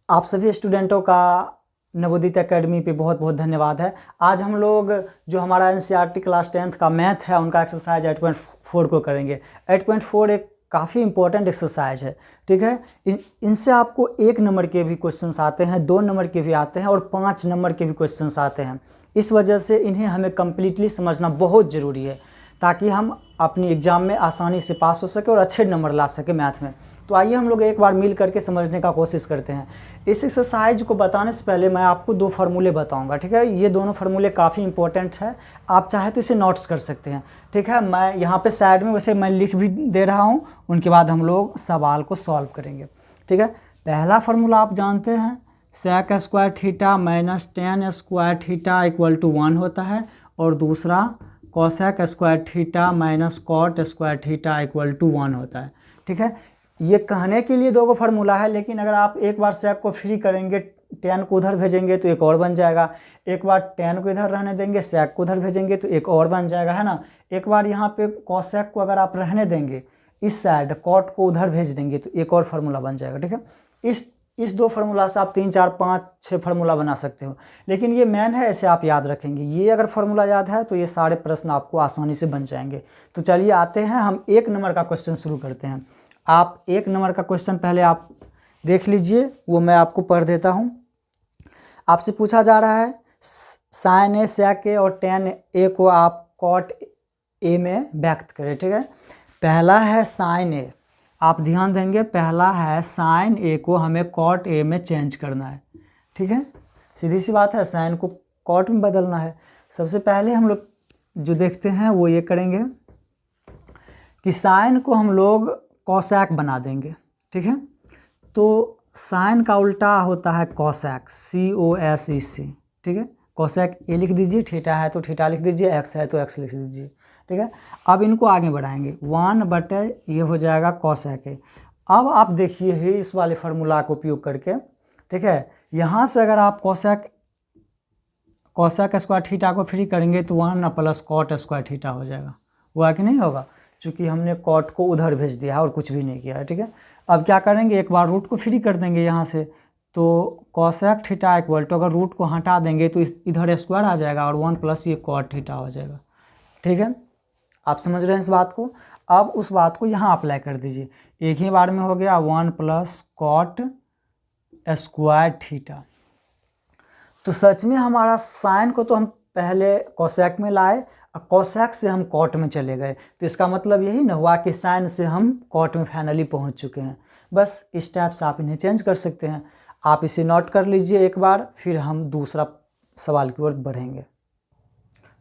आप सभी स्टूडेंटों का नवोदित एकेडमी पे बहुत बहुत धन्यवाद है। आज हम लोग जो हमारा एनसीईआरटी क्लास 10th का मैथ है उनका एक्सरसाइज 8.4 को करेंगे। 8.4 एक काफ़ी इंपॉर्टेंट एक्सरसाइज है, ठीक है। इनसे आपको 1 नंबर के भी क्वेश्चंस आते हैं, 2 नंबर के भी आते हैं और 5 नंबर के भी क्वेश्चंस आते हैं। इस वजह से इन्हें हमें कम्प्लीटली समझना बहुत ज़रूरी है ताकि हम अपनी एग्ज़ाम में आसानी से पास हो सके और अच्छे नंबर ला सके मैथ में। तो आइए हम लोग एक बार मिल करके समझने का कोशिश करते हैं। इस एक्सरसाइज को बताने से पहले मैं आपको 2 फार्मूले बताऊंगा, ठीक है। ये दोनों फार्मूले काफ़ी इंपॉर्टेंट है, आप चाहे तो इसे नोट्स कर सकते हैं, ठीक है। मैं यहाँ पे साइड में वैसे मैं लिख भी दे रहा हूँ, उनके बाद हम लोग सवाल को सॉल्व करेंगे, ठीक है। पहला फार्मूला आप जानते हैं, sec square theta minus tan square theta equal to 1 होता है, और दूसरा cosec square theta minus cot square theta equal to 1 होता है, ठीक है। ये कहने के लिए 2 फार्मूला है, लेकिन अगर आप एक बार सेक को फ्री करेंगे, टेन को उधर भेजेंगे तो एक और बन जाएगा। एक बार टेन को इधर रहने देंगे, सेक को उधर भेजेंगे तो एक और बन जाएगा, है ना। एक बार यहाँ पे कोसेक को अगर आप रहने देंगे इस साइड, कॉट को उधर भेज देंगे तो एक और फार्मूला बन जाएगा, ठीक है। इस 2 फार्मूला से आप 3, 4, 5, 6 फार्मूला बना सकते हो, लेकिन ये मेन है, ऐसे आप याद रखेंगे। ये अगर फार्मूला याद है तो ये सारे प्रश्न आपको आसानी से बन जाएंगे। तो चलिए आते हैं, हम 1 नंबर का क्वेश्चन शुरू करते हैं। आप 1 नंबर का क्वेश्चन पहले आप देख लीजिए, वो मैं आपको पढ़ देता हूँ। आपसे पूछा जा रहा है साइन ए सेक ए और टेन ए को आप कॉट ए में व्यक्त करें, ठीक है। पहला है साइन ए, आप ध्यान देंगे, पहला है साइन ए को हमें कॉट ए में चेंज करना है, ठीक है। सीधी सी बात है, साइन को कॉट में बदलना है। सबसे पहले हम लोग जो देखते हैं वो ये करेंगे कि साइन को हम लोग कोसेक बना देंगे, ठीक है। तो साइन का उल्टा होता है कोसेक, COSEC, ठीक है। कोसेक ए लिख दीजिए, थीटा है तो थीटा लिख दीजिए, एक्स है तो एक्स लिख दीजिए, ठीक है। अब इनको आगे बढ़ाएंगे, 1/, ये हो जाएगा कोसेक ए। अब आप देखिए ही इस वाले फार्मूला का उपयोग करके, ठीक है, यहाँ से अगर आप कोसेक स्क्वायर थीटा को फ्री करेंगे तो 1 + कॉट स्क्वायर थीटा हो जाएगा। हुआ कि नहीं होगा, क्योंकि हमने कॉट को उधर भेज दिया है और कुछ भी नहीं किया है, ठीक है। अब क्या करेंगे, एक बार रूट को फ्री कर देंगे यहाँ से, तो कोसेक थीटा इक्वल टू, अगर रूट को हटा देंगे तो इधर स्क्वायर आ जाएगा और 1 + ये कॉट थीटा हो जाएगा, ठीक है। आप समझ रहे हैं इस बात को। अब उस बात को यहाँ अप्लाई कर दीजिए, एक ही बार में हो गया 1 + कॉट स्क्वायर थीटा। तो सच में हमारा साइन को तो हम पहले कोसेक में लाए, कोसेक से हम कॉट में चले गए, तो इसका मतलब यही ना हुआ कि साइन से हम कॉट में फाइनली पहुंच चुके हैं। बस इस टाइप से आप इन्हें चेंज कर सकते हैं। आप इसे नोट कर लीजिए एक बार, फिर हम दूसरा सवाल की ओर बढ़ेंगे।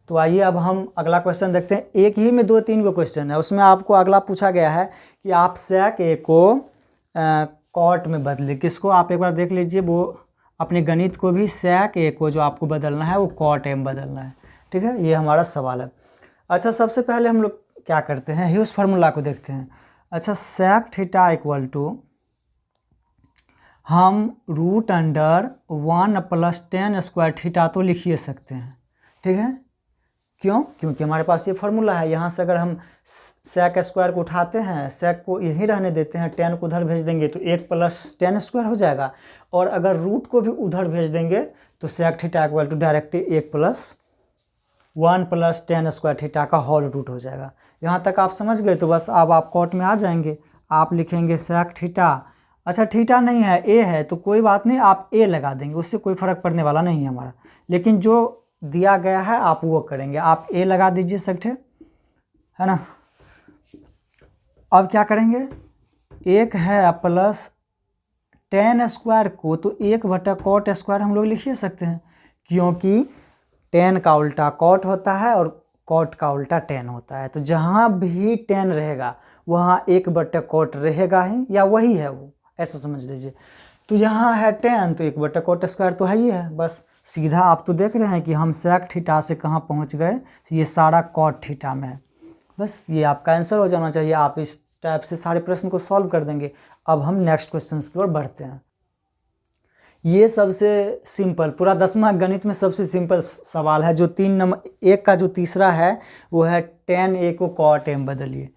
तो आइए अब हम अगला क्वेश्चन देखते हैं। एक ही में 2-3 क्वेश्चन है, उसमें आपको अगला पूछा गया है कि आप सेक ए को कॉट में बदले। किसको, आप एक बार देख लीजिए, वो अपने गणित को भी सेक ए को जो आपको बदलना है वो कॉट ए में बदलना है, ठीक है। ये हमारा सवाल है। अच्छा, सबसे पहले हम लोग क्या करते हैं, ह्यूस फार्मूला को देखते हैं। अच्छा, सेक थीटा इक्वल टू हम √1 + टेन स्क्वायर थीटा तो लिख ही सकते हैं, ठीक है। क्यों, क्योंकि हमारे पास ये फार्मूला है। यहाँ से अगर हम सेक स्क्वायर को उठाते हैं, सेक को यहीं रहने देते हैं, टेन को उधर भेज देंगे तो 1 + टेन स्क्वायर हो जाएगा, और अगर रूट को भी उधर भेज देंगे तो sec theta equal to direct 1 + 1 + tan square theta का होल रूट हो जाएगा। यहाँ तक आप समझ गए, तो बस अब आप कॉट में आ जाएंगे, आप लिखेंगे सेक थीटा। अच्छा, थीटा नहीं है, ए है, तो कोई बात नहीं, आप ए लगा देंगे, उससे कोई फ़र्क पड़ने वाला नहीं है हमारा। लेकिन जो दिया गया है आप वो करेंगे, आप ए लगा दीजिए सकते, है ना। अब क्या करेंगे, एक है प्लस टेन स्क्वायर को तो 1/, कॉट स्क्वायर हम लोग लिख ही सकते हैं, क्योंकि टेन का उल्टा कॉट होता है और कॉट का उल्टा टेन होता है। तो जहाँ भी टेन रहेगा वहाँ 1/, कॉट रहेगा ही, या वही है वो, ऐसा समझ लीजिए। तो यहाँ है टेन तो 1/, कॉट स्क्वायर तो है ही है। बस सीधा आप तो देख रहे हैं कि हम सेक थीटा से कहाँ पहुँच गए, ये सारा कॉट थीटा में है। बस ये आपका आंसर हो जाना चाहिए। आप इस टाइप से सारे प्रश्न को सॉल्व कर देंगे। अब हम नेक्स्ट क्वेश्चन की ओर बढ़ते हैं। ये सबसे सिंपल, पूरा 10वां गणित में सबसे सिंपल सवाल है। जो 3 नंबर 1 का जो तीसरा है वो है टेन ए को कॉट ए में बदलिए।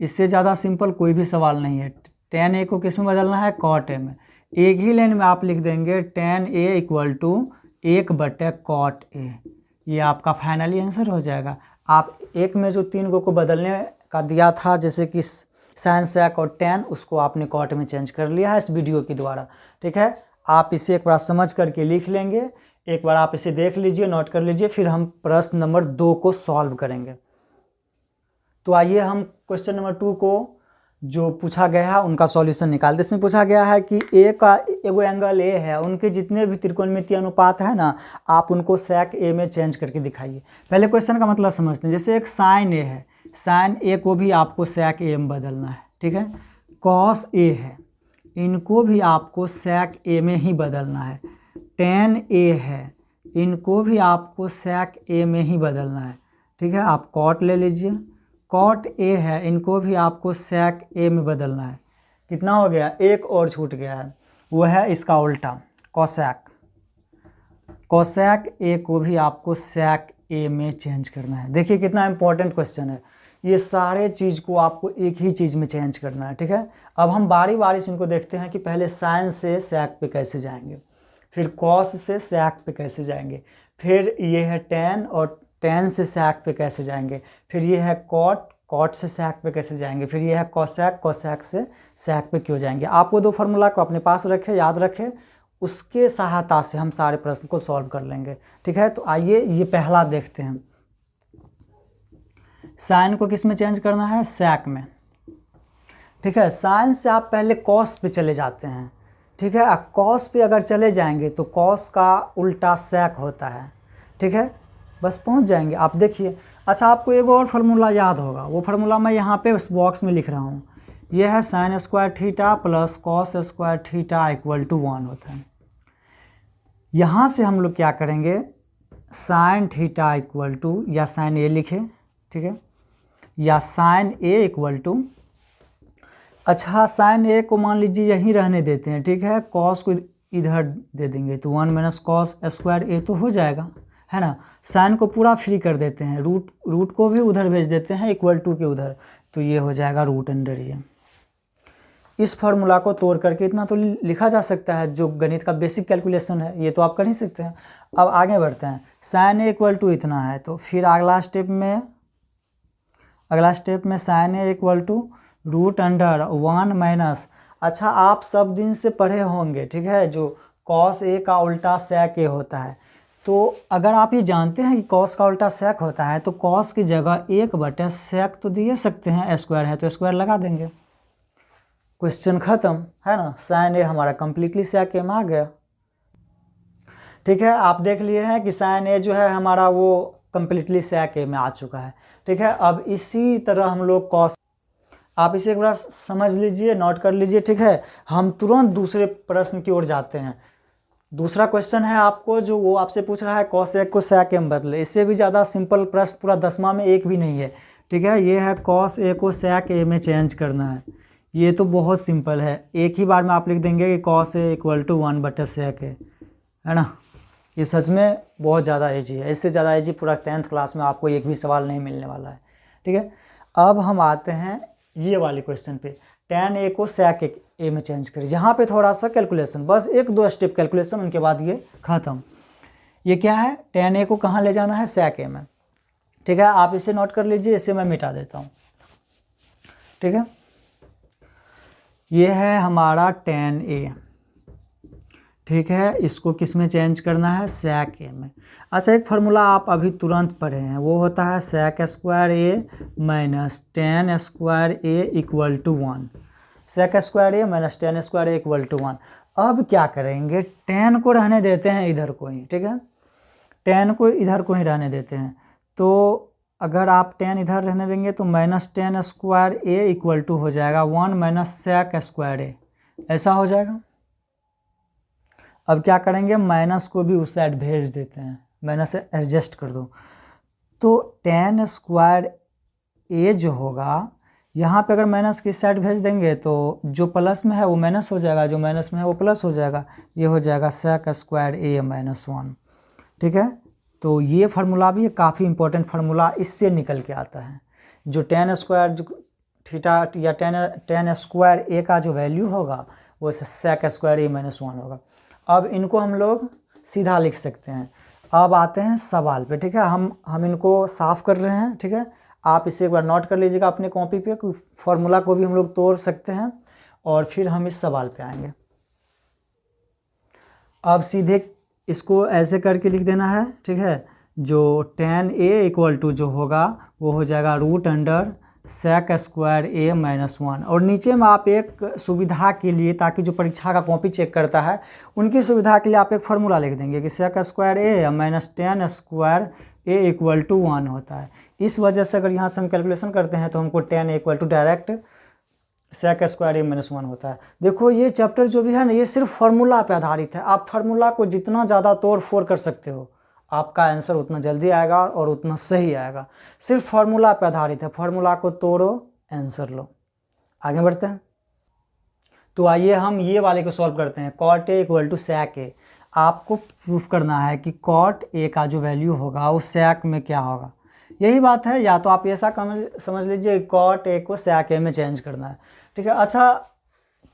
इससे ज़्यादा सिंपल कोई भी सवाल नहीं है। टेन ए को किस में बदलना है, कॉट ए में। एक ही लाइन में आप लिख देंगे tan A equal to 1/cot A। ये आपका फाइनली आंसर हो जाएगा। आप एक में जो 3 को बदलने का दिया था, जैसे कि साइन सेक और tan, उसको आपने कॉट में चेंज कर लिया है इस वीडियो के द्वारा। ठीक है, आप इसे एक बार समझ करके लिख लेंगे, एक बार आप इसे देख लीजिए, नोट कर लीजिए, फिर हम प्रश्न नंबर 2 को सॉल्व करेंगे। तो आइए हम क्वेश्चन नंबर 2 को जो पूछा गया है उनका सॉल्यूशन निकालते। इसमें पूछा गया है कि ए का एगो एंगल ए है, उनके जितने भी त्रिकोणमितीय अनुपात है ना, आप उनको सेक ए में चेंज करके दिखाइए। पहले क्वेश्चन का मतलब समझते हैं। जैसे एक साइन ए है, साइन ए को भी आपको सेक ए में बदलना है। ठीक है, कॉस ए है, इनको भी आपको सेक ए में ही बदलना है। टेन ए है, इनको भी आपको सेक ए में ही बदलना है। ठीक है, आप कॉट ले लीजिए, कॉट ए है, इनको भी आपको सेक ए में बदलना है। कितना हो गया, एक और छूट गया है, वो है इसका उल्टा कोसेक। कोसेक ए को भी आपको सेक ए में चेंज करना है। देखिए कितना इंपॉर्टेंट क्वेश्चन है। ये सारे चीज़ को आपको एक ही चीज़ में चेंज करना है। ठीक है, अब हम बारी बारी से इनको देखते हैं कि पहले साइन से सेक पे कैसे जाएंगे, फिर कॉस से सेक पे कैसे जाएंगे, फिर ये है टेन और टेन से सेक पे कैसे जाएंगे, फिर ये है कॉट, कॉट से सेक पे कैसे जाएंगे, फिर ये है कोसेक, कोसेक से सेक पे क्यों जाएंगे। आपको 2 फार्मूला को अपने पास रखें, याद रखें, उसके सहायता से हम सारे प्रश्न को सॉल्व कर लेंगे। ठीक है, तो आइए ये पहला देखते हैं। साइन को किस में चेंज करना है, सेक में। ठीक है, साइन से आप पहले कॉस पे चले जाते हैं। ठीक है, कॉस पे अगर चले जाएंगे तो कॉस का उल्टा सेक होता है। ठीक है, बस पहुंच जाएंगे। आप देखिए, अच्छा आपको एक और फार्मूला याद होगा, वो फार्मूला मैं यहाँ पे इस बॉक्स में लिख रहा हूँ। ये है sine square theta plus cos square theta equal to 1 होता है। यहाँ से हम लोग क्या करेंगे, साइन थीटा इक्वल टू, या साइन ए लिखे, ठीक है, या साइन ए इक्वल टू, अच्छा साइन ए को मान लीजिए यहीं रहने देते हैं। ठीक है, कॉस को इधर दे देंगे तो 1 माइनस कॉस स्क्वायर ए तो हो जाएगा, है ना। साइन को पूरा फ्री कर देते हैं, रूट को भी उधर भेज देते हैं इक्वल टू के उधर, तो ये हो जाएगा रूट अंडर ए। इस फार्मूला को तोड़ करके इतना तो लिखा जा सकता है, जो गणित का बेसिक कैलकुलेशन है, ये तो आप कर ही सकते हैं। अब आगे बढ़ते हैं, साइन ए इक्वल टू इतना है, तो फिर अगला स्टेप में sine A equal to root under 1 minus, अच्छा आप सब दिन से पढ़े होंगे, ठीक है, जो कॉस ए का उल्टा सेक ए होता है। तो अगर आप ये जानते हैं कि कॉस का उल्टा सेक होता है, तो कॉस की जगह 1/सेक तो दे सकते हैं, स्क्वायर है तो स्क्वायर लगा देंगे, क्वेश्चन ख़त्म, है ना। साइन ए हमारा कम्प्लीटली सेक ए में आ गया। ठीक है, आप देख लिए हैं कि साइन ए जो है हमारा वो कम्प्लीटली सेक ए में आ चुका है। ठीक है, अब इसी तरह हम लोग कॉस, आप इसे एक बार समझ लीजिए, नोट कर लीजिए। ठीक है, हम तुरंत दूसरे प्रश्न की ओर जाते हैं। दूसरा क्वेश्चन है आपको, जो वो आपसे पूछ रहा है कॉस ए को सेक ए में बदले। इससे भी ज़्यादा सिंपल प्रश्न पूरा 10वां में एक भी नहीं है। ठीक है, ये है कॉस ए को सेक ए में चेंज करना है। ये तो बहुत सिंपल है, एक ही बार में आप लिख देंगे कि कॉस ए इक्वल टू 1/सेक ए, है ना। ये सच में बहुत ज़्यादा ईजी है, इससे ज़्यादा ईजी पूरा 10th क्लास में आपको एक भी सवाल नहीं मिलने वाला है। ठीक है, अब हम आते हैं ये वाले क्वेश्चन पे, tan ए को सेक ए में चेंज करें। यहाँ पे थोड़ा सा कैलकुलेशन, बस 1-2 स्टेप कैलकुलेशन, उनके बाद ये ख़त्म। ये क्या है, tan ए को कहाँ ले जाना है, सेक ए में। ठीक है, आप इसे नोट कर लीजिए, इसे मैं मिटा देता हूँ। ठीक है, ये है हमारा tan ए। ठीक है, इसको किस में चेंज करना है, सेक ए में। अच्छा, एक फार्मूला आप अभी तुरंत पढ़े हैं, वो होता है sec square A minus tan square A equal to 1। Sec square A minus tan square A equal to 1। अब क्या करेंगे, टेन को रहने देते हैं इधर को ही। ठीक है, टेन को इधर को ही रहने देते हैं। तो अगर आप टेन इधर रहने देंगे तो minus tan square A equal to हो जाएगा 1 माइनस सेक स्क्वायर ए, ऐसा हो जाएगा। अब क्या करेंगे, माइनस को भी उस साइड भेज देते हैं, माइनस से एडजस्ट कर दो, तो टेन स्क्वायर ए जो होगा, यहाँ पे अगर माइनस की साइड भेज देंगे तो जो प्लस में है वो माइनस हो जाएगा, जो माइनस में है वो प्लस हो जाएगा, ये हो जाएगा सेक स्क्वायर ए माइनस 1। ठीक है, तो ये फार्मूला भी काफ़ी इंपॉर्टेंट फार्मूला इससे निकल के आता है। जो टेन स्क्वायर थीटा या टेन स्क्वायर ए का जो वैल्यू होगा वो sec स्क्वायर ए माइनस 1 होगा। अब इनको हम लोग सीधा लिख सकते हैं। अब आते हैं सवाल पे, ठीक है। हम इनको साफ़ कर रहे हैं, ठीक है। आप इसे एक बार नोट कर लीजिएगा अपने कॉपी पे, कोई फॉर्मूला को भी हम लोग तोड़ सकते हैं और फिर हम इस सवाल पे आएंगे। अब सीधे इसको ऐसे करके लिख देना है, ठीक है। जो tan a इक्वल टू जो होगा वो हो जाएगा root under sec square A minus 1। और नीचे में आप एक सुविधा के लिए, ताकि जो परीक्षा का कॉपी चेक करता है उनकी सुविधा के लिए आप एक फार्मूला लिख देंगे कि sec square A minus tan square A equal to 1 होता है। इस वजह से अगर यहाँ से हम कैलकुलेशन करते हैं तो हमको tan A equal to direct sec square A minus 1 होता है। देखो ये चैप्टर जो भी है ना, ये सिर्फ फार्मूला पे आधारित है। आप फार्मूला को जितना ज़्यादा तोड़ फोड़ कर सकते हो, आपका आंसर उतना जल्दी आएगा और उतना सही आएगा। सिर्फ फार्मूला पे आधारित है, फार्मूला को तोड़ो, आंसर लो। आगे बढ़ते हैं। तो आइए हम ये वाले को सॉल्व करते हैं। cot a equal to sec a। आपको प्रूफ करना है कि cot a का जो वैल्यू होगा वो sec में क्या होगा। यही बात है, या तो आप ऐसा समझ लीजिए cot a को sec a में चेंज करना है, ठीक है। अच्छा,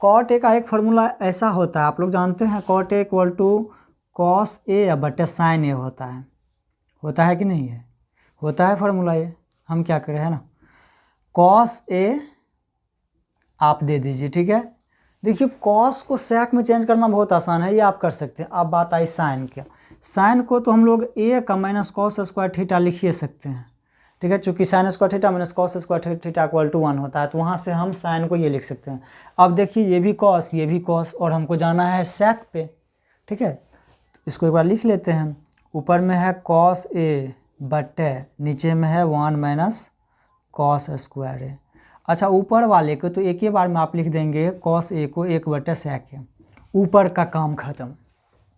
cot a का एक फार्मूला ऐसा होता है, आप लोग जानते हैं, cot a equal to cos a बटे sin a होता है कि नहीं है? होता है फार्मूला ये। हम क्या करें है ना, cos a आप दे दीजिए, ठीक है। देखिए cos को sec में चेंज करना बहुत आसान है, ये आप कर सकते हैं। अब बात आई sin क्या। sin को तो हम लोग a का माइनस cos स्क्वायर थीटा लिख ही सकते हैं, ठीक है। चूँकि sin square theta minus cos square theta equal to 1 होता है, तो वहाँ से हम sin को ये लिख सकते हैं। अब देखिए ये भी cos और हमको जाना है sec पे, ठीक है। इसको एक बार लिख लेते हैं। ऊपर में है cos a बटे नीचे में है 1 माइनस cos स्क्वायर a। अच्छा, ऊपर वाले को तो एक ही बार में आप लिख देंगे cos a को 1 बटे sec a। ऊपर का काम ख़त्म।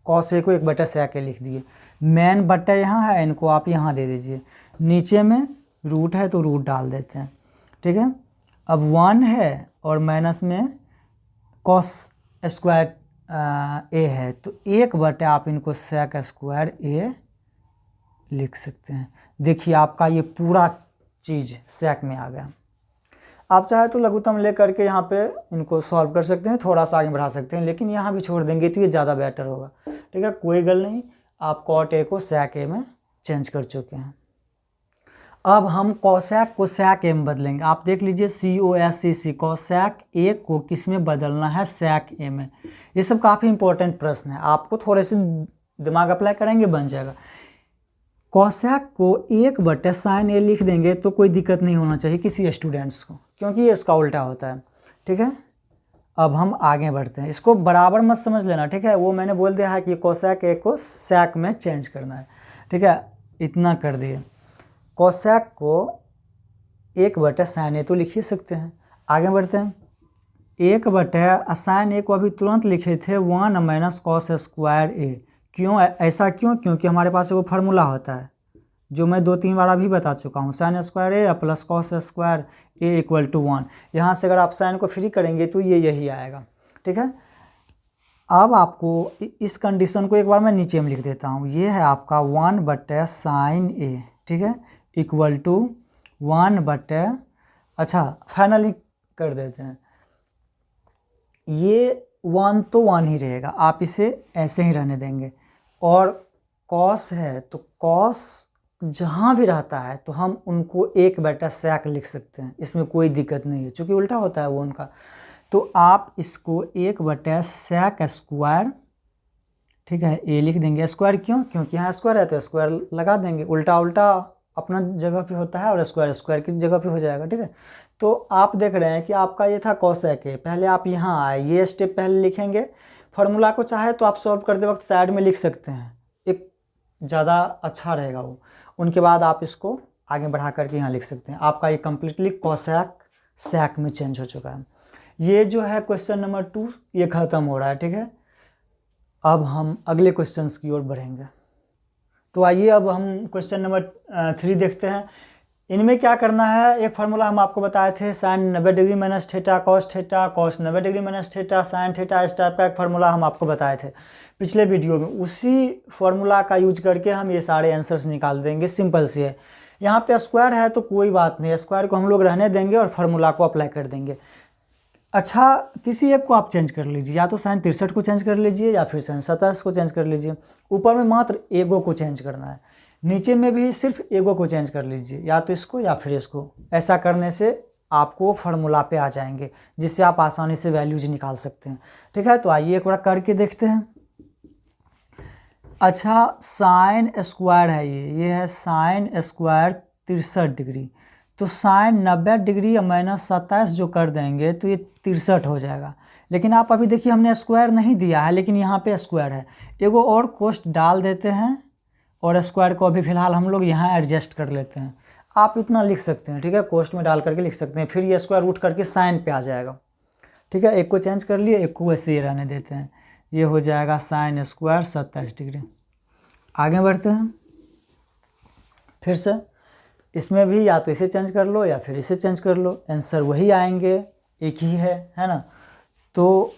cos a को 1 बटे sec a लिख दिए। मेन बटे यहाँ है, इनको आप यहाँ दे दीजिए। नीचे में रूट है तो रूट डाल देते हैं, ठीक है। अब 1 है और माइनस में cos स्क्वायर ए है, तो 1 बटे आप इनको sec स्क्वायर ए लिख सकते हैं। देखिए आपका ये पूरा चीज़ sec में आ गया। आप चाहे तो लघुत्तम ले करके यहाँ पे इनको सॉल्व कर सकते हैं, थोड़ा सा आगे बढ़ा सकते हैं, लेकिन यहाँ भी छोड़ देंगे तो ये ज़्यादा बेटर होगा, ठीक है। कोई गल नहीं, आप cot a को sec a में चेंज कर चुके हैं। अब हम cosec को sec a में बदलेंगे। आप देख लीजिए COSEC, cosec a को किस में बदलना है, sec a में। ये सब काफ़ी इंपॉर्टेंट प्रश्न है, आपको थोड़े से दिमाग अप्लाई करेंगे बन जाएगा। cosec को 1 बटे sin a लिख देंगे तो कोई दिक्कत नहीं होना चाहिए किसी स्टूडेंट्स को, क्योंकि ये इसका उल्टा होता है, ठीक है। अब हम आगे बढ़ते हैं। इसको बराबर मत समझ लेना, ठीक है। वो मैंने बोल दिया है कि cosec a को sec में चेंज करना है, ठीक है। इतना कर दिए। cosec को 1 बटे sin a तो लिख ही सकते हैं। आगे बढ़ते हैं। 1 बटे sin a को अभी तुरंत लिखे थे 1 माइनस cos स्क्वायर a। क्यों ऐसा क्यों? क्योंकि हमारे पास वो फार्मूला होता है जो मैं 2-3 बार अभी बता चुका हूँ, sin square a plus cos square a equal to 1। यहाँ से अगर आप sin को फ्री करेंगे तो ये यही आएगा, ठीक है। अब आपको इस कंडीशन को एक बार मैं नीचे में लिख देता हूँ। ये है आपका 1 बटे sin a, ठीक है, इक्वल टू 1 बटे, अच्छा फाइनली कर देते हैं, ये 1 तो 1 ही रहेगा, आप इसे ऐसे ही रहने देंगे। और cos है तो cos जहाँ भी रहता है तो हम उनको 1 बटा sec लिख सकते हैं, इसमें कोई दिक्कत नहीं है, क्योंकि उल्टा होता है वो उनका। तो आप इसको 1 बटा sec स्क्वायर, ठीक है, ए लिख देंगे। स्क्वायर क्यों? क्योंकि यहाँ स्क्वायर है तो स्क्वायर लगा देंगे। उल्टा उल्टा अपना जगह पे होता है और स्क्वायर स्क्वायर की जगह पे हो जाएगा, ठीक है। तो आप देख रहे हैं कि आपका ये था cosec a। पहले आप यहाँ आए, ये स्टेप पहले लिखेंगे। फार्मूला को चाहे तो आप सॉल्व करते वक्त साइड में लिख सकते हैं, एक ज़्यादा अच्छा रहेगा वो। उनके बाद आप इसको आगे बढ़ा करके यहाँ लिख सकते हैं। आपका ये कम्प्लीटली cosec sec में चेंज हो चुका है। ये जो है क्वेश्चन नंबर 2 ये ख़त्म हो रहा है, ठीक है। अब हम अगले क्वेश्चंस की ओर बढ़ेंगे। तो आइए अब हम क्वेश्चन नंबर 3 देखते हैं। इनमें क्या करना है, एक फार्मूला हम आपको बताए थे, sin 90 degree minus theta cos 90 degree minus theta sin theta, इस टाइप का एक फार्मूला हम आपको बताए थे पिछले वीडियो में। उसी फार्मूला का यूज करके हम ये सारे आंसर्स निकाल देंगे। सिंपल सी है। यहाँ पे स्क्वायर है तो कोई बात नहीं, स्क्वायर को हम लोग रहने देंगे और फार्मूला को अप्लाई कर देंगे। अच्छा, किसी एक को आप चेंज कर लीजिए, या तो साइन 63 को चेंज कर लीजिए या फिर साइन 27 को चेंज कर लीजिए। ऊपर में मात्र एगो को चेंज करना है, नीचे में भी सिर्फ एगो को चेंज कर लीजिए, या तो इसको या फिर इसको। ऐसा करने से आपको फार्मूला पे आ जाएंगे, जिससे आप आसानी से वैल्यूज निकाल सकते हैं। ठीक है, तो आइए एक बार करके देखते हैं। अच्छा, साइन स्क्वायर है, ये है साइन स्क्वायर 63 डिग्री। तो साइन 90 डिग्री या -27 जो कर देंगे तो ये 63 हो जाएगा। लेकिन आप अभी देखिए हमने स्क्वायर नहीं दिया है, लेकिन यहाँ पे स्क्वायर है। एगो और कोष्ठ डाल देते हैं और स्क्वायर को अभी फ़िलहाल हम लोग यहाँ एडजस्ट कर लेते हैं। आप इतना लिख सकते हैं, ठीक है, कोष्ठ में डाल करके लिख सकते हैं, फिर ये स्क्वायर उठ करके साइन पे आ जाएगा। ठीक है, एक को चेंज कर लिए, एक को वैसे ही रहने देते हैं। ये हो जाएगा साइन स्क्वायर 27 डिग्री। आगे बढ़ते हैं फिर से। इसमें भी या तो इसे चेंज कर लो या फिर इसे चेंज कर लो, आंसर वही आएंगे, एक ही है ना। तो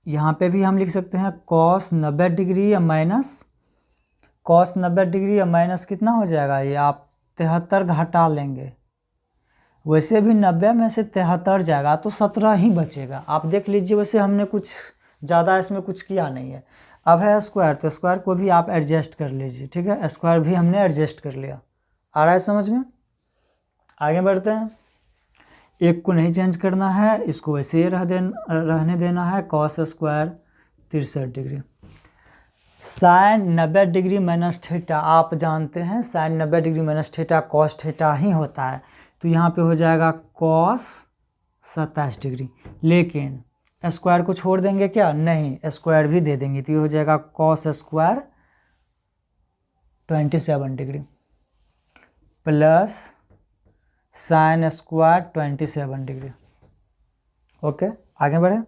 यहाँ पे भी हम लिख सकते हैं कॉस 90 डिग्री या माइनस कॉस 90 डिग्री या माइनस कितना हो जाएगा, ये आप 73 घटा लेंगे। वैसे भी 90 में से 73 जाएगा तो 17 ही बचेगा। आप देख लीजिए, वैसे हमने कुछ ज़्यादा इसमें कुछ किया नहीं है। अब है स्क्वायर, तो स्क्वायर को भी आप एडजस्ट कर लीजिए। ठीक है, स्क्वायर भी हमने एडजस्ट कर लिया। आ रहा है समझ में? आगे बढ़ते हैं। एक को नहीं चेंज करना है, इसको वैसे ही रहने देना है। Cos square 63 degree. Sine 90 degree minus theta, आप जानते हैं sine 90 degree minus theta cos theta ही होता है। तो यहाँ पे हो जाएगा कॉस 27 डिग्री। लेकिन स्क्वायर को छोड़ देंगे क्या? नहीं, स्क्वायर भी दे देंगे। तो ये हो जाएगा cos square 27 degree plus sine square 27 degree. Okay, आगे बढ़े।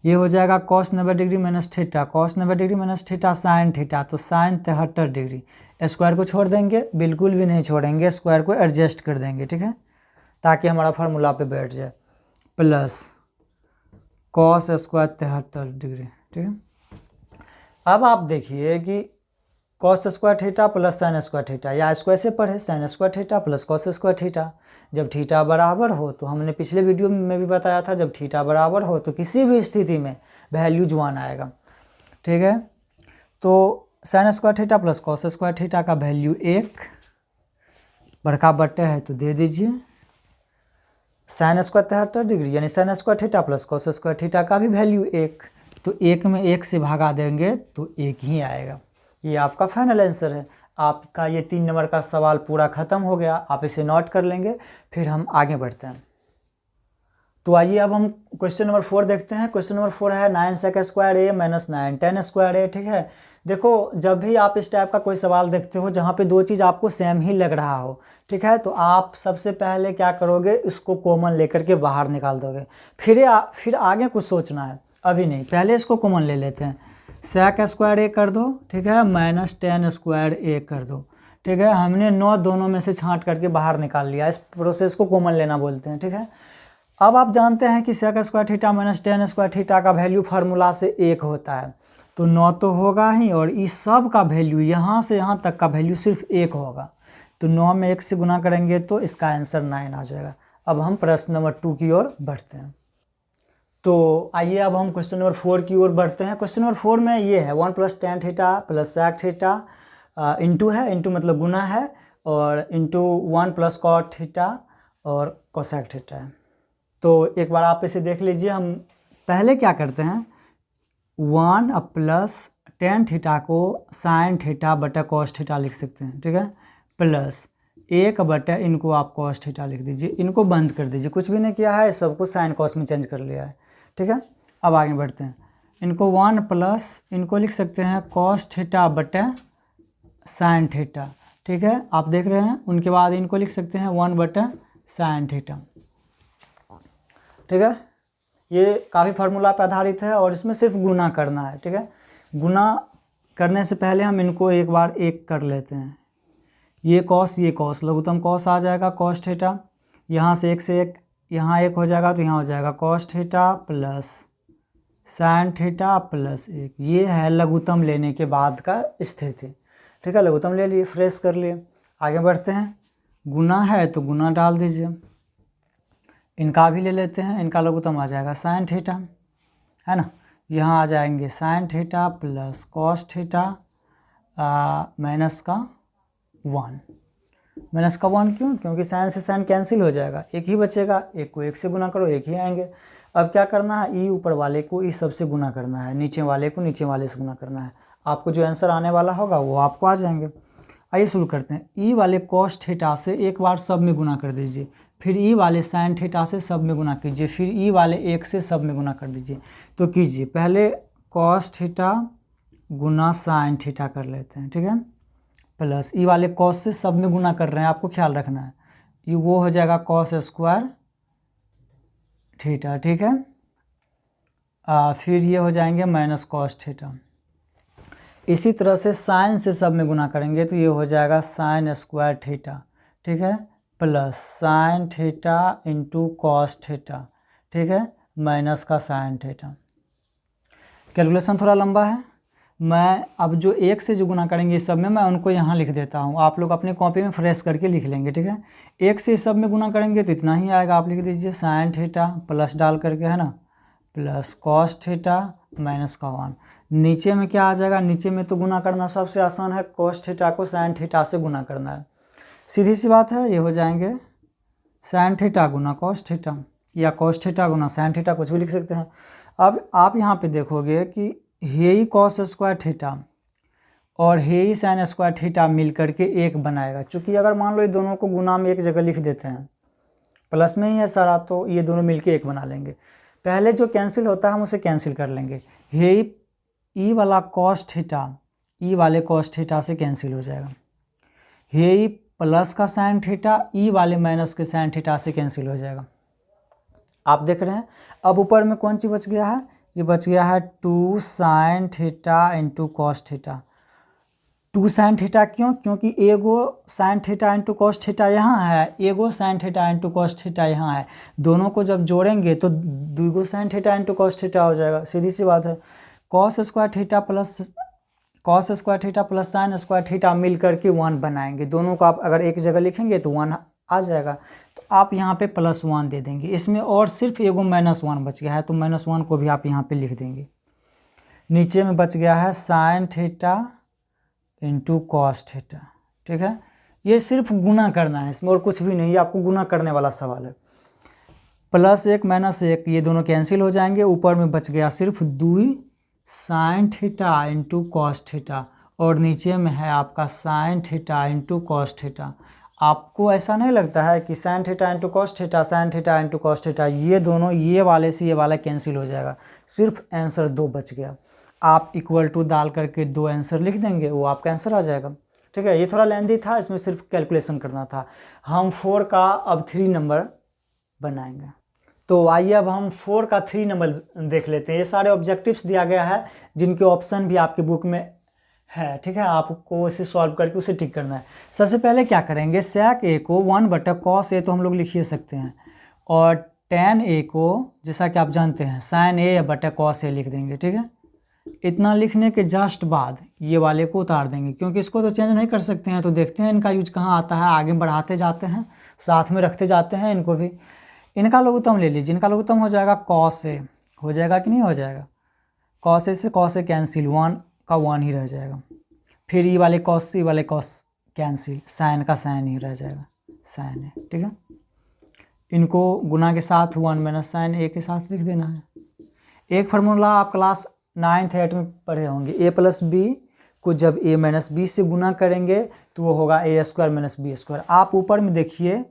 ये हो जाएगा cos 90 degree minus theta, cos 90 degree minus theta sine theta, तो साइन 73 डिग्री। स्क्वायर को छोड़ देंगे? बिल्कुल भी नहीं छोड़ेंगे, स्क्वायर को एडजस्ट कर देंगे। ठीक है, ताकि हमारा फार्मूला पे बैठ जाए। Plus cos square 73 degree. ठीक है, अब आप देखिए कि cos square theta plus sine square theta, या इसको ऐसे पढ़े sign square theta plus cos square theta. जब थीटा बराबर हो, तो हमने पिछले वीडियो में भी बताया था, जब थीटा बराबर हो तो किसी भी स्थिति में वैल्यू 1 आएगा। ठीक है, तो sign square theta plus cos square theta का वैल्यू 1, बड़का बट्टे है तो दे दीजिए। साइन स्क्वायर 73 डिग्री यानी sign square theta plus cos square theta का भी वैल्यू 1, तो 1 में 1 से भागा देंगे तो 1 ही आएगा। ये आपका फाइनल आंसर है। आपका ये 3 नंबर का सवाल पूरा ख़त्म हो गया। आप इसे नोट कर लेंगे, फिर हम आगे बढ़ते हैं। तो आइए अब हम क्वेश्चन नंबर 4 देखते हैं। क्वेश्चन नंबर 4 है 9 सेक स्क्वायर ए माइनस 9 10 स्क्वायर ए। ठीक है, देखो जब भी आप इस टाइप का कोई सवाल देखते हो जहाँ पे दो चीज़ आपको सेम ही लग रहा हो, ठीक है, तो आप सबसे पहले क्या करोगे, इसको कॉमन लेकर के बाहर निकाल दोगे। फिर आगे कुछ सोचना है, अभी नहीं, पहले इसको कॉमन ले लेते हैं। सेक स्क्वायर ए कर दो, ठीक है, माइनस 10 स्क्वायर ए कर दो। ठीक है, हमने 9 दोनों में से छांट करके बाहर निकाल लिया। इस प्रोसेस को कॉमन लेना बोलते हैं। ठीक है, अब आप जानते हैं कि sec square theta minus 10 square theta का वैल्यू फार्मूला से 1 होता है, तो 9 तो होगा ही, और इस सब का वैल्यू यहाँ से यहाँ तक का वैल्यू सिर्फ 1 होगा। तो 9 में 1 से गुना करेंगे तो इसका आंसर 9 आ जाएगा। अब हम प्रश्न नंबर 2 की ओर बढ़ते हैं। तो आइए अब हम क्वेश्चन नंबर 4 की ओर बढ़ते हैं। क्वेश्चन नंबर 4 में ये है 1 + tan theta plus sec theta into है, इंटू मतलब गुना है, और इंटू 1 + cot थीटा और cosec थीटा है। तो एक बार आप इसे देख लीजिए। हम पहले क्या करते हैं, 1 + tan थीटा को sin थीटा बटा cos थीटा लिख सकते हैं। ठीक है, प्लस 1 बटा इनको आप cos थीटा लिख दीजिए। इनको बंद कर दीजिए, कुछ भी नहीं किया है, सबको sin cos में चेंज कर लिया है। ठीक है, अब आगे बढ़ते हैं। इनको 1 प्लस इनको लिख सकते हैं cos थीटा बटा sin थीटा। ठीक है, आप देख रहे हैं। उनके बाद इनको लिख सकते हैं 1 बटा sin थीटा। ठीक है, ये काफ़ी फार्मूला पर आधारित है और इसमें सिर्फ गुना करना है। ठीक है, गुना करने से पहले हम इनको एक बार एक कर लेते हैं। ये कॉस लघुत्तम कॉस आ जाएगा cos थीटा, यहाँ से 1 से 1 यहाँ 1 हो जाएगा, तो यहाँ हो जाएगा cos theta plus sin theta plus 1। ये है लघुत्तम लेने के बाद का स्थिति। ठीक है, लघुत्तम ले लिए, फ्रेश कर लिए। आगे बढ़ते हैं। गुना है तो गुना डाल दीजिए, इनका भी ले लेते हैं, इनका लघुत्तम आ जाएगा साइन थीटा, है ना। यहाँ आ जाएंगे sine theta plus cos theta minus का 1। माइनस का 1 क्यों? क्योंकि साइन से साइन कैंसिल हो जाएगा, एक ही बचेगा, एक को एक से गुना करो एक ही आएंगे। अब क्या करना है, ई ऊपर वाले को ई सब से गुना करना है, नीचे वाले को नीचे वाले से गुना करना है। आपको जो आंसर आने वाला होगा वो आपको आ जाएंगे। आइए शुरू करते हैं। ई वाले कॉस थीटा से एक बार सब में गुना कर दीजिए, फिर ई वाले साइन थीटा से सब में गुना कीजिए, फिर ई वाले एक से सब में गुना कर दीजिए। तो कीजिए, पहले कॉस थीटा गुना साइन थीटा कर लेते हैं, ठीक है, प्लस ई वाले कॉस से सब में गुना कर रहे हैं, आपको ख्याल रखना है, ये वो हो जाएगा कॉस स्क्वायर थीटा, ठीक है। फिर ये हो जाएंगे माइनस कॉस थीटा। इसी तरह से साइन से सब में गुना करेंगे तो ये हो जाएगा साइन स्क्वायर थीटा, ठीक है, plus sign theta into cos theta, ठीक है, माइनस का साइन थीटा। कैलकुलेशन थोड़ा लंबा है, मैं अब जो एक से जो गुना करेंगे इस सब में मैं उनको यहाँ लिख देता हूँ, आप लोग अपने कॉपी में फ्रेश करके लिख लेंगे, ठीक है। एक से इस सब में गुना करेंगे तो इतना ही आएगा, आप लिख दीजिए साइन थीटा प्लस डाल करके, है ना, प्लस कॉस थीटा माइनस का 1। नीचे में क्या आ जाएगा, नीचे में तो गुना करना सबसे आसान है, कॉस थीटा को साइन थीटा से गुना करना है, सीधी सी बात है। ये हो जाएंगे साइन थीटा गुना कॉस थीटा या कॉस थीटा गुना साइन थीटा, कुछ भी लिख सकते हैं। अब आप यहाँ पे देखोगे कि हे ही कॉस स्क्वायर थीटा और हे ही साइन स्क्वायर थीटा मिल करके एक बनाएगा। चूँकि अगर मान लो ये दोनों को गुना में एक जगह लिख देते हैं, प्लस में ही है सारा, तो ये दोनों मिलके एक बना लेंगे। पहले जो कैंसिल होता है हम उसे कैंसिल कर लेंगे, हे ई वाला कॉस थीटा ई वाले कॉस थीटा से कैंसिल हो जाएगा, हे ई प्लस का साइन थीटा ई वाले माइनस के साइन थीटा से कैंसिल हो जाएगा। आप देख रहे हैं। अब ऊपर में कौन सी बच गया है, ये बच गया है 2 sine theta into cos theta. 2 sine theta क्यों? क्योंकि एगो sine theta into cos theta यहाँ है, एगो sine theta into cos theta यहाँ है, दोनों को जब जोड़ेंगे तो 2 sine theta into cos theta हो जाएगा, सीधी सी बात है। Cos square theta plus sine square theta मिल करके 1 बनाएंगे, दोनों को आप अगर एक जगह लिखेंगे तो 1 आ जाएगा, तो आप यहाँ पे +1 दे देंगे। इसमें और सिर्फ एगो -1 बच गया है, तो -1 को भी आप यहाँ पे लिख देंगे। नीचे में बच गया है sign theta into cos theta, ठीक है। ये सिर्फ गुना करना है, इसमें और कुछ भी नहीं, आपको गुना करने वाला सवाल है। +1 -1 ये दोनों कैंसिल हो जाएंगे, ऊपर में बच गया सिर्फ 2 sine theta into cos theta और नीचे में है आपका sign theta into cos theta. आपको ऐसा नहीं लगता है कि sign theta into cos theta, sign theta into cos theta, ये दोनों ये वाले से ये वाला कैंसिल हो जाएगा, सिर्फ आंसर 2 बच गया। आप इक्वल टू डाल करके 2 आंसर लिख देंगे, वो आपका आंसर आ जाएगा, ठीक है। ये थोड़ा लेंदी था, इसमें सिर्फ कैलकुलेशन करना था। हम 4 का अब 3 नंबर बनाएंगे। तो आइए अब हम 4 का 3 नंबर देख लेते हैं। ये सारे ऑब्जेक्टिव्स दिया गया है जिनके ऑप्शन भी आपके बुक में है, ठीक है। आपको इसे सॉल्व करके उसे टिक करना है। सबसे पहले क्या करेंगे, sec a को 1/cos a तो हम लोग लिख ही सकते हैं, और tan a को जैसा कि आप जानते हैं sin a/cos a लिख देंगे, ठीक है। इतना लिखने के जस्ट बाद ये वाले को उतार देंगे, क्योंकि इसको तो चेंज नहीं कर सकते हैं। तो देखते हैं इनका यूज कहाँ आता है, आगे बढ़ाते जाते हैं, साथ में रखते जाते हैं इनको भी। इनका लघुत्तम ले लीजिए, इनका लघुत्तम हो जाएगा cos a, हो जाएगा कि नहीं हो जाएगा। cos a से cos a कैंसिल, 1 का 1 ही रह जाएगा, फिर ये वाले cos कैंसिल, साइन का साइन ही रह जाएगा, साइन है, ठीक है। इनको गुना के साथ 1 - साइन a के साथ लिख देना है। एक फार्मूला आप क्लास 9th 8th में पढ़े होंगे, a + b को जब a - b से गुना करेंगे तो वो होगा a² - b²। आप ऊपर में देखिए,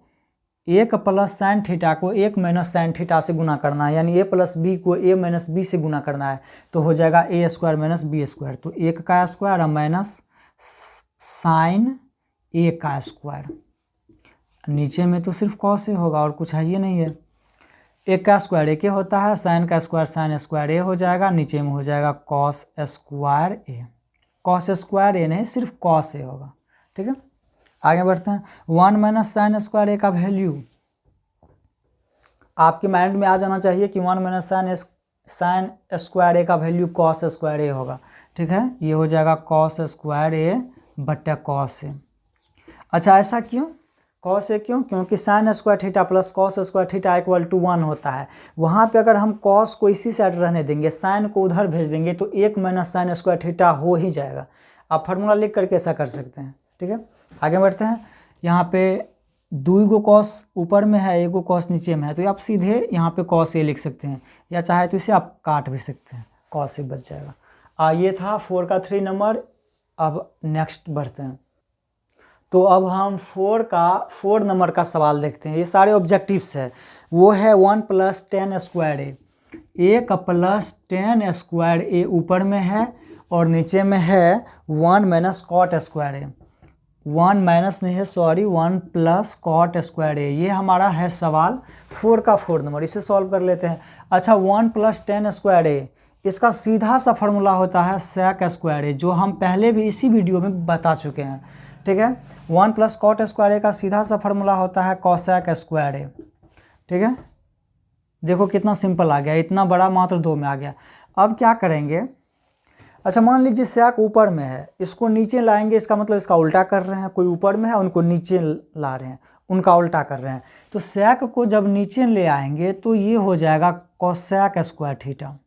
1 + साइन थीटा को 1 - साइन थीटा से गुना करना है, यानी a + b को a - b से गुना करना है, तो हो जाएगा a² - b²। तो 1 का स्क्वायर और माइनस साइन a का स्क्वायर। नीचे में तो सिर्फ cos a होगा और कुछ है ही नहीं है। 1 का स्क्वायर a होता है, साइन का स्क्वायर साइन स्क्वायर a हो जाएगा, नीचे में हो जाएगा cos square a। cos square a नहीं, सिर्फ cos a होगा, ठीक है। आगे बढ़ते हैं। 1 - साइन स्क्वायर a का वैल्यू आपके माइंड में आ जाना चाहिए कि 1 - साइन स्क्वायर a का वैल्यू cos स्क्वायर a होगा, ठीक है। ये हो जाएगा cos स्क्वायर a/cos a। अच्छा, ऐसा क्यों? कॉस ए क्यों? क्योंकि sine square theta plus cos square theta equal to 1 होता है। वहाँ पे अगर हम कॉस को इसी साइड रहने देंगे, साइन को उधर भेज देंगे तो 1 माइनस साइन स्क्वायर थीटा हो ही जाएगा। आप फार्मूला लिख करके ऐसा कर सकते हैं। ठीक है, आगे बढ़ते हैं। यहाँ पे 2 गो कॉस ऊपर में है, 1 गो कॉस नीचे में है, तो आप सीधे यहाँ पे कॉस ए लिख सकते हैं, या चाहे तो इसे आप काट भी सकते हैं, कॉस ए बच जाएगा। ये था 4 का 3 नंबर। अब नेक्स्ट बढ़ते हैं। तो अब हम 4 नंबर का सवाल देखते हैं। ये सारे ऑब्जेक्टिव्स है। वो है 1 + 10 स्क्वायर ए। 1 + 10 स्क्वायर ए ऊपर में है और नीचे में है 1 - कॉट स्क्वायर ए। 1 माइनस नहीं है, सॉरी, 1 + कॉट स्क्वायर ए। ये हमारा है सवाल 4 का 4 नंबर। इसे सॉल्व कर लेते हैं। अच्छा, 1 + 10 स्क्वायर ए, इसका सीधा सा फार्मूला होता है सेक स्क्वायर ए, जो हम पहले भी इसी वीडियो में बता चुके हैं। ठीक है, 1 + कॉट स्क्वायर ए का सीधा सा फार्मूला होता है कॉसेक स्क्वायर ए। ठीक है, देखो कितना सिंपल आ गया, इतना बड़ा मात्र 2 में आ गया। अब क्या करेंगे? अच्छा, मान लीजिए सेक ऊपर में है, इसको नीचे लाएंगे, इसका मतलब इसका उल्टा कर रहे हैं। कोई ऊपर में है, उनको नीचे ला रहे हैं, उनका उल्टा कर रहे हैं। तो सेक को जब नीचे ले आएंगे तो ये हो जाएगा कॉसेक स्क्वायर थीटा।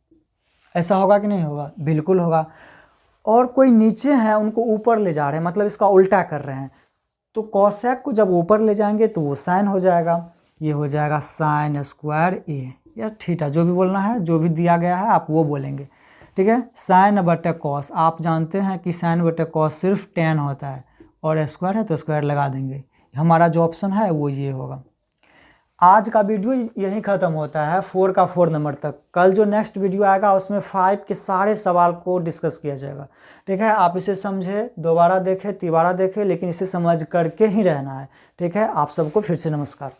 ऐसा होगा कि नहीं होगा? बिल्कुल होगा। और कोई नीचे है, उनको ऊपर ले जा रहे हैं, मतलब इसका उल्टा कर रहे हैं। तो कॉसेक को जब ऊपर ले जाएंगे तो वो साइन हो जाएगा। ये हो जाएगा साइन स्क्वायर ए या थीटा, जो भी बोलना है, जो भी दिया गया है आप वो बोलेंगे। ठीक है, साइन बटे कॉस, आप जानते हैं कि साइन बटे कॉस सिर्फ 10 होता है, और स्क्वायर है तो स्क्वायर लगा देंगे। हमारा जो ऑप्शन है वो ये होगा। आज का वीडियो यहीं ख़त्म होता है 4 का 4 नंबर तक। कल जो नेक्स्ट वीडियो आएगा उसमें 5 के सारे सवाल को डिस्कस किया जाएगा। ठीक है, आप इसे समझे, दोबारा देखें, तिबारा देखें, लेकिन इसे समझ करके ही रहना है। ठीक है, आप सबको फिर से नमस्कार।